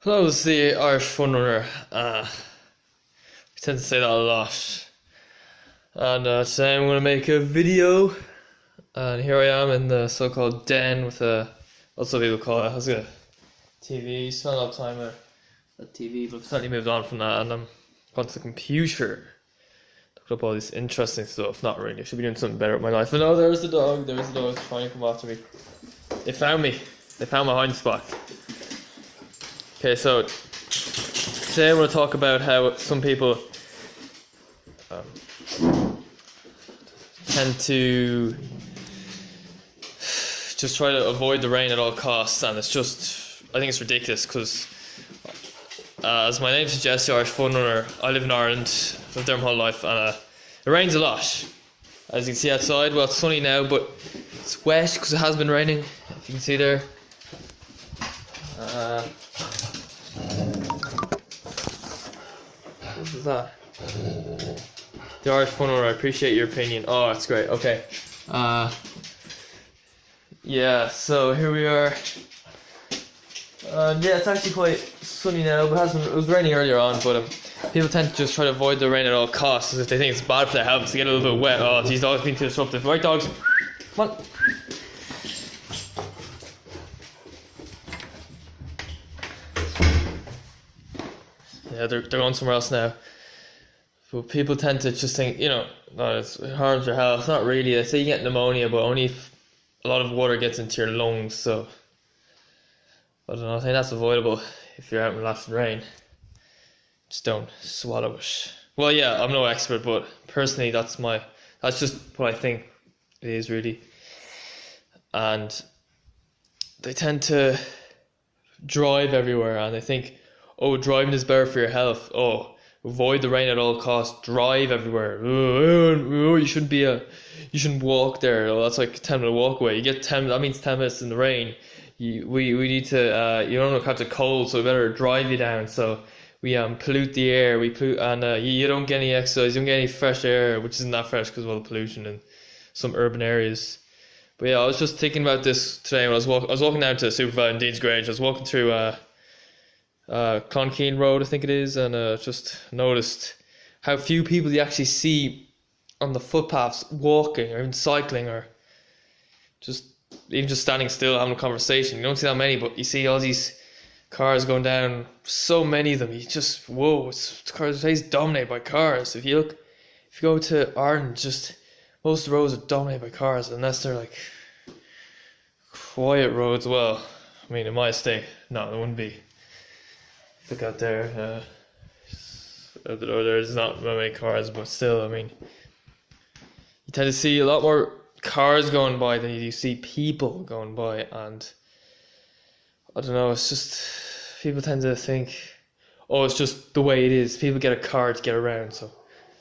Hello, it's the Irish Fun Runner. I tend to say that a lot. And today I'm going to make a video. And here I am in the so-called den with what some people call it, has a TV. Spent a lot of time at a TV, but I've slightly moved on from that. And I'm gone to the computer. Looked up all this interesting stuff. Not really. I should be doing something better with my life. But no, there's the dog. There's the dog trying to come after me. They found me. They found my hiding spot. Okay, so today I'm going to talk about how some people tend to just try to avoid the rain at all costs, and it's just, I think it's ridiculous because as my name suggests, the Irish Fun Runner, I live in Ireland, lived there my whole life, and it rains a lot. As you can see outside, well, it's sunny now, but it's wet because it has been raining, if you can see there. What is that? The Irish Fun Runner, I appreciate your opinion. Oh, that's great. Okay. Yeah, so here we are. Yeah, it's actually quite sunny now, but it was raining earlier on, but people tend to just try to avoid the rain at all costs, as if they think it's bad for their health to get a little bit wet. Oh, these dogs being too disruptive. Right, dogs? Come on. Yeah, they're going somewhere else now. But people tend to just think, no, it harms your health. Not really. They say you get pneumonia, but only if a lot of water gets into your lungs. So, I don't know. I think that's avoidable if you're out in lots of rain. Just don't swallow it. Well, yeah, I'm no expert, but personally, that's just what I think it is, really. And they tend to drive everywhere, and they think, oh, driving is better for your health. Oh, avoid the rain at all costs. Drive everywhere. Oh, you shouldn't walk there. Oh, that's like a 10-minute walk away. You get 10. That means 10 minutes in the rain. We need to. You don't want to catch a cold, so we better drive you down. So we pollute the air. We pollute, and you don't get any exercise. You don't get any fresh air, which isn't that fresh because of all the pollution in some urban areas. But yeah, I was just thinking about this today when I was walking down to Superval in Dean's Grange. I was walking through Clonkeane Road, I think it is, and just noticed how few people you actually see on the footpaths walking or even cycling or even just standing still having a conversation. You don't see that many, but you see all these cars going down, so many of them. You just, whoa, the place is dominated by cars. If you go to Ireland, just most of the roads are dominated by cars, unless they're like quiet roads. Well, I mean, in my state, no, there wouldn't be. Look out there, there's not many cars, but still, I mean, you tend to see a lot more cars going by than you do see people going by, and I don't know, it's just, people tend to think, oh, it's just the way it is, people get a car to get around, so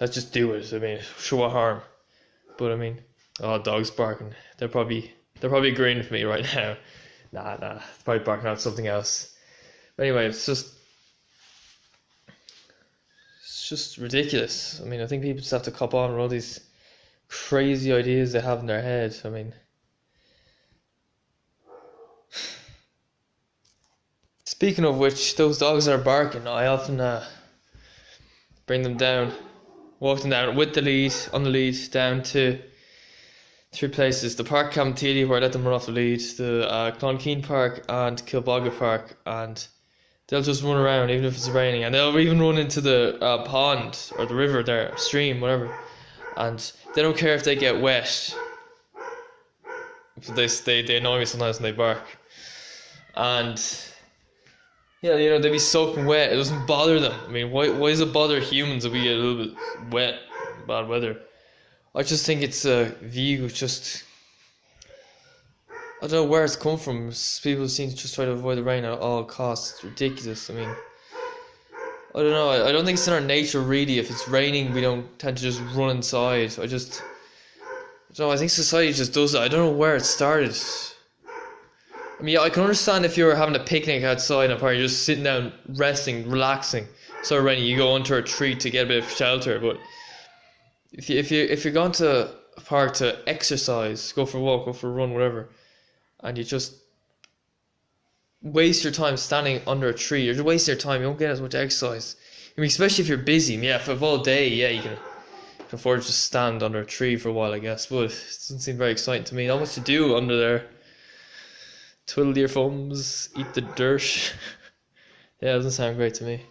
let's just do it. I mean, sure, what harm? But I mean, oh, dogs barking, they're probably agreeing with me right now. Nah, they're probably barking out something else. But anyway, it's just ridiculous. I mean, I think people just have to cop on with all these crazy ideas they have in their head. I mean, speaking of which, those dogs that are barking, I often bring them down, walk them down with the lead, on the lead, down to three places: the Park Camtilli, where I let them run off the lead, the Clonkeane Park and Kilbogga Park, and they'll just run around even if it's raining, and they'll even run into the pond or the river there, stream, whatever, and they don't care if they get wet. They annoy me sometimes when they bark, and yeah, they'd be soaking wet. It doesn't bother them. I mean, why does it bother humans if we get a little bit wet, bad weather? I just think it's a view, just, I don't know where it's come from. People seem to just try to avoid the rain at all costs. It's ridiculous. I mean, I don't know. I don't think it's in our nature, really. If it's raining, we don't tend to just run inside. I don't know. I think society just does it. I don't know where it started. I mean, yeah, I can understand if you're having a picnic outside in a park, you're just sitting down, resting, relaxing. So raining, you go under a tree to get a bit of shelter. But if you're going to a park to exercise, go for a walk, go for a run, whatever, and you just waste your time standing under a tree. You're just wasting your time. You won't get as much exercise. I mean, especially if you're busy. Yeah, for a whole day, yeah, you can afford to just stand under a tree for a while, I guess. But it doesn't seem very exciting to me. Not much to do under there. Twiddle your thumbs, eat the dirt. Yeah, it doesn't sound great to me.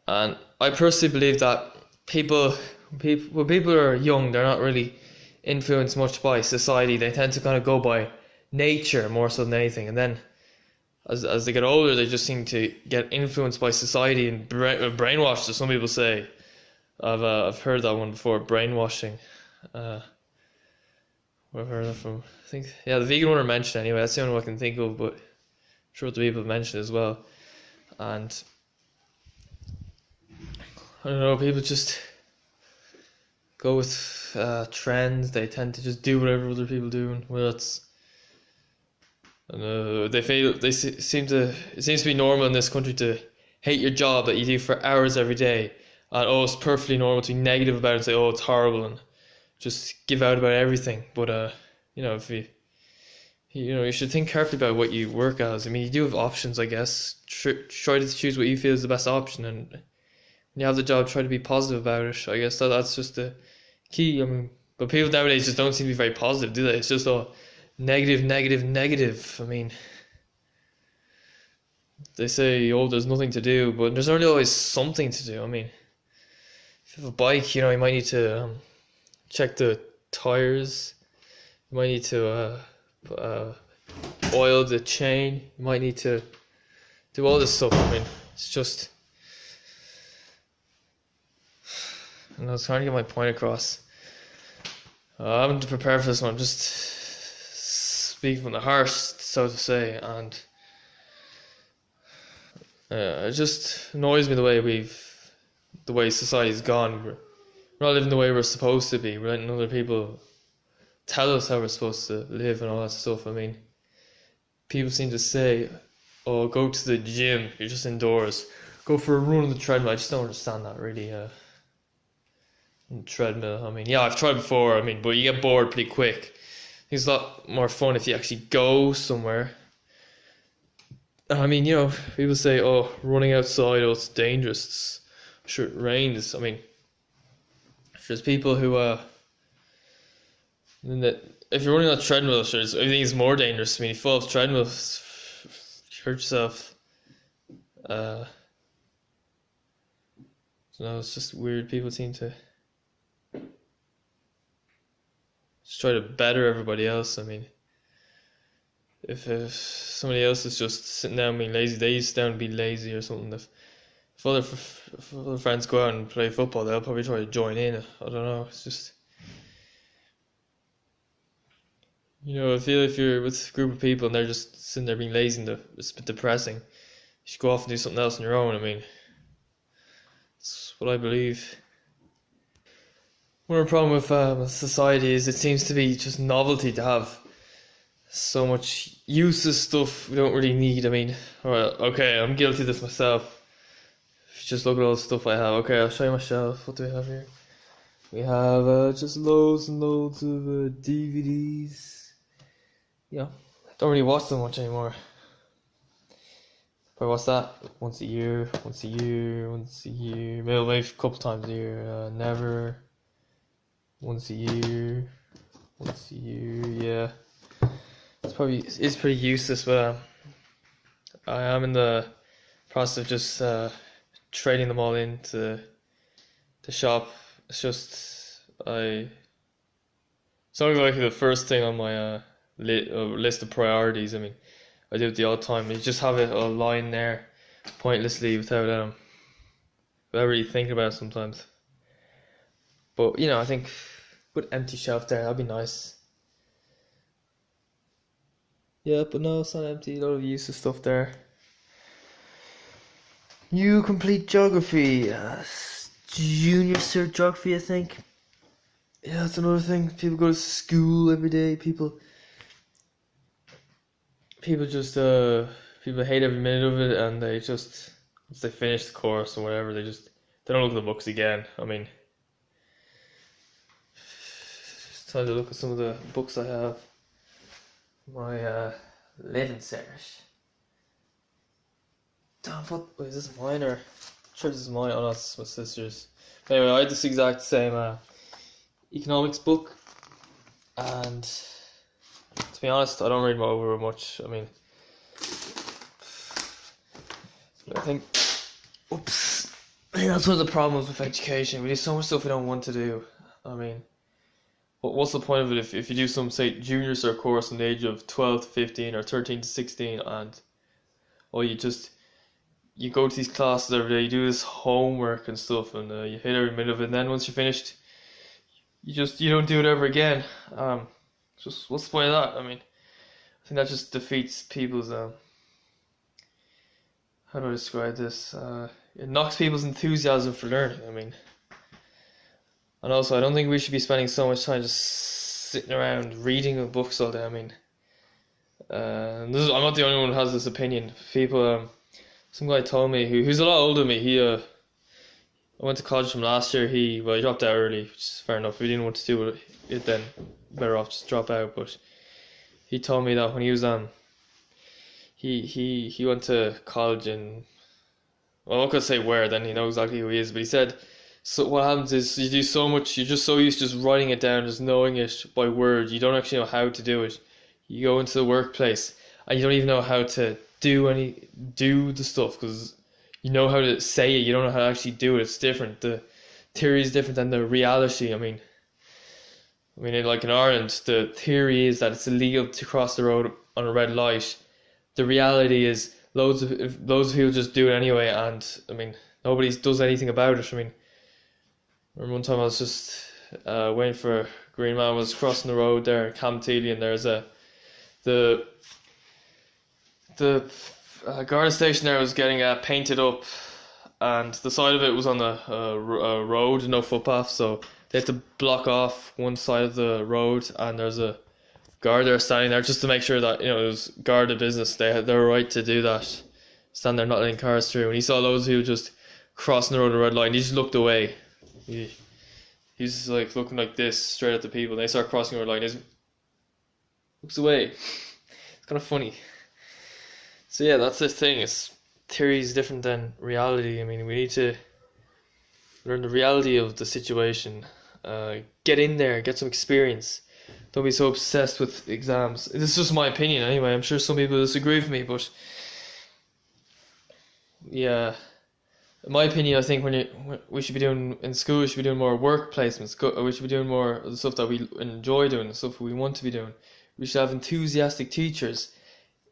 And I personally believe that when people are young, they're not really influenced much by society. They tend to kind of go by nature more so than anything. And then as they get older, they just seem to get influenced by society and brainwashed, as some people say. I've heard that one before, brainwashing. Where I've heard that from. I think, yeah, the vegan one I mentioned anyway. That's the only one I can think of, but I'm sure the people have mentioned it as well. And I don't know, people just go with trends. They tend to just do whatever other people do, whether it's they feel seem to it seems to be normal in this country to hate your job that you do for hours every day, and oh, it's perfectly normal to be negative about it and say, oh, it's horrible, and just give out about everything. But if you should think carefully about what you work as. I mean, you do have options, I guess. Try to choose what you feel is the best option, and when you have the job, try to be positive about it. I guess that's just the key. I mean, but people nowadays just don't seem to be very positive, do they? It's just all negative, negative, negative. I mean, they say, oh, there's nothing to do, but there's only always something to do. I mean, if you have a bike, you might need to check the tires. You might need to oil the chain. You might need to do all this stuff. I mean, it's just, I was trying to get my point across. I haven't prepared for this one. I'm just speaking from the heart, so to say, and it just annoys me the way society's gone. We're not living the way we're supposed to be. We're letting other people tell us how we're supposed to live and all that stuff. I mean, people seem to say, oh, go to the gym, you're just indoors. Go for a run on the treadmill. I just don't understand that, really. Treadmill, I mean, yeah, I've tried before, I mean, but you get bored pretty quick. It's a lot more fun if you actually go somewhere. I mean, people say, oh, running outside, oh, it's dangerous. Sure, it rains. I mean, there's people who, if you're running on a treadmill, sure, I think it's more dangerous. I mean, you fall off the treadmill, you hurt yourself. It's just weird. People seem to just try to better everybody else. I mean, if somebody else is just sitting down being lazy, they sit down and be lazy or something. If other friends go out and play football, they'll probably try to join in. I don't know. It's just, I feel if you're with a group of people and they're just sitting there being lazy and it's a bit depressing, you should go off and do something else on your own. I mean, that's what I believe. One problem with society is it seems to be just novelty to have so much useless stuff we don't really need. I mean, alright, okay, I'm guilty of this myself. If you just look at all the stuff I have. Okay, I'll show you my shelf. What do we have here? We have just loads and loads of DVDs. Don't really watch them much anymore. Probably watch that once a year, maybe a couple times a year. Never. Once a year, yeah. It's pretty useless, but I am in the process of just trading them all into the shop. It's just it's only like the first thing on my list of priorities. I mean, I do it the odd time. You just have it all lying there pointlessly without really thinking about it sometimes. But I think put empty shelf there, that'd be nice. Yeah, but no, it's not empty. A lot of useless stuff there. You complete geography, junior cert geography, I think. Yeah, that's another thing. People go to school every day. People just people hate every minute of it, and they just once they finish the course or whatever, they don't look at the books again. I mean, it's time to look at some of the books I have. my living search. Damn, wait, is this mine or? Sure, this is mine. Oh, that's my sister's. Anyway, I had this exact same economics book, and to be honest, I don't read over much. I mean, I think, oops, I think that's one of the problems with education. We do so much stuff we don't want to do. I mean, what's the point of it if you do some, say, junior cert course from the age of 12 to 15 or 13 to 16, and you go to these classes every day, you do this homework and stuff, and you hit every minute of it, and then once you're finished, you don't do it ever again. Just what's the point of that? I mean, I think that just defeats people's how do I describe this? It knocks people's enthusiasm for learning. I mean, and also I don't think we should be spending so much time just sitting around reading books all day. I mean, I'm not the only one who has this opinion. People, some guy told me who's a lot older than me. I went to college from last year. He dropped out early, which is fair enough. He didn't want to do it then. Better off just drop out. But he told me that when he was he went to college in, well, I'm not gonna say where. Then he knows exactly who he is. But he said, so what happens is you do so much. You're just so used to just writing it down, just knowing it by word. You don't actually know how to do it. You go into the workplace and you don't even know how to do the stuff, because you know how to say it, you don't know how to actually do it. It's different. The theory is different than the reality. I mean, like in Ireland, the theory is that it's illegal to cross the road on a red light. The reality is loads of people just do it anyway, and I mean, nobody does anything about it. I mean, I remember one time I was just waiting for a green man was crossing the road there in Camtili, and there's the guard station there was getting painted up, and the side of it was on a road, no footpath, so they had to block off one side of the road, and there's a guard there standing there just to make sure that, it was guard of business. They had their right to do that, stand there not letting cars through. And he saw loads of people just crossing the road at a red light, and he just looked away. He's just like looking like this straight at the people, and they start crossing the red light, and he just looks away. It's kind of funny. So yeah, that's the thing. Theory is different than reality. I mean, we need to learn the reality of the situation. Get in there, get some experience. Don't be so obsessed with exams. This is just my opinion anyway. I'm sure some people disagree with me, but yeah, in my opinion, I think we should be doing in school, we should be doing more work placements. We should be doing more of the stuff that we enjoy doing, the stuff we want to be doing. We should have enthusiastic teachers.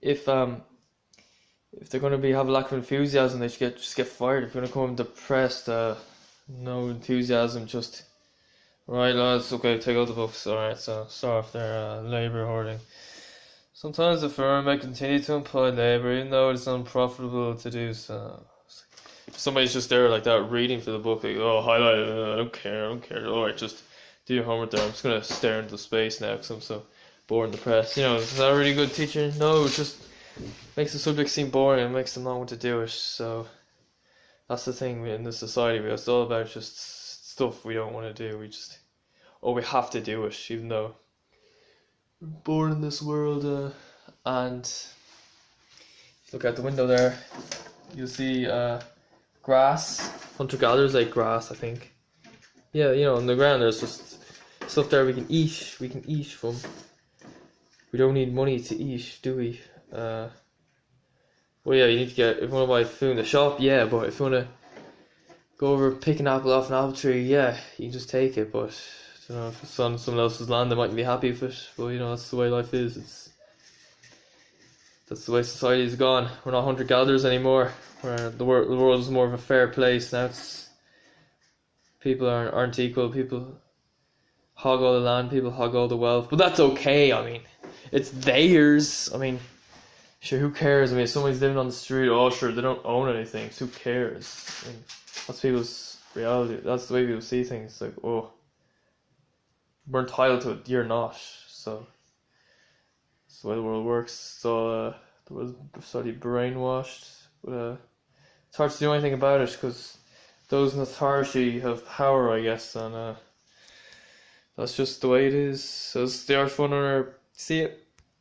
If they're going to have a lack of enthusiasm, they should just get fired. If you're going to come depressed, no enthusiasm, just right, lads, okay, take out the books. Alright, so sorry if they're labour hoarding. Sometimes the firm may continue to employ labour even though it's unprofitable to do so. If somebody's just there like that reading for the book, like, oh, highlight it, I don't care. Alright, just do your homework there. I'm just going to stare into space now because I'm so bored and depressed. Is that a really good teacher? No, it just makes the subject seem boring and makes them not want to do it. So that's the thing in this society. It's all about just stuff we don't want to do. We have to do it, even though we're born in this world. And look out the window there, you'll see grass. Hunter-gatherers like grass, I think. Yeah, on the ground there's just stuff there we can eat. We can eat from. We don't need money to eat, do we? Well, yeah, you need to get, if you want to buy food in the shop, yeah, but if you want to go over, pick an apple off an apple tree, yeah, you can just take it. But if it's on someone else's land, they mightn't be happy with it. But that's the way life is. That's the way society has gone. We're not hunter-gatherers anymore. The world is more of a fair place now. People aren't equal. People hog all the land. People hog all the wealth. But that's okay. I mean, it's theirs. I mean, sure, who cares? I mean, if somebody's living on the street, oh, sure, they don't own anything, so who cares? I mean, that's people's reality. That's the way people see things. It's like, oh, we're entitled to it, you're not. So that's the way the world works. So the world's slightly brainwashed. But it's hard to do anything about it because those in authority have power, I guess, and that's just the way it is. So it's the Art Fun Runner. See it.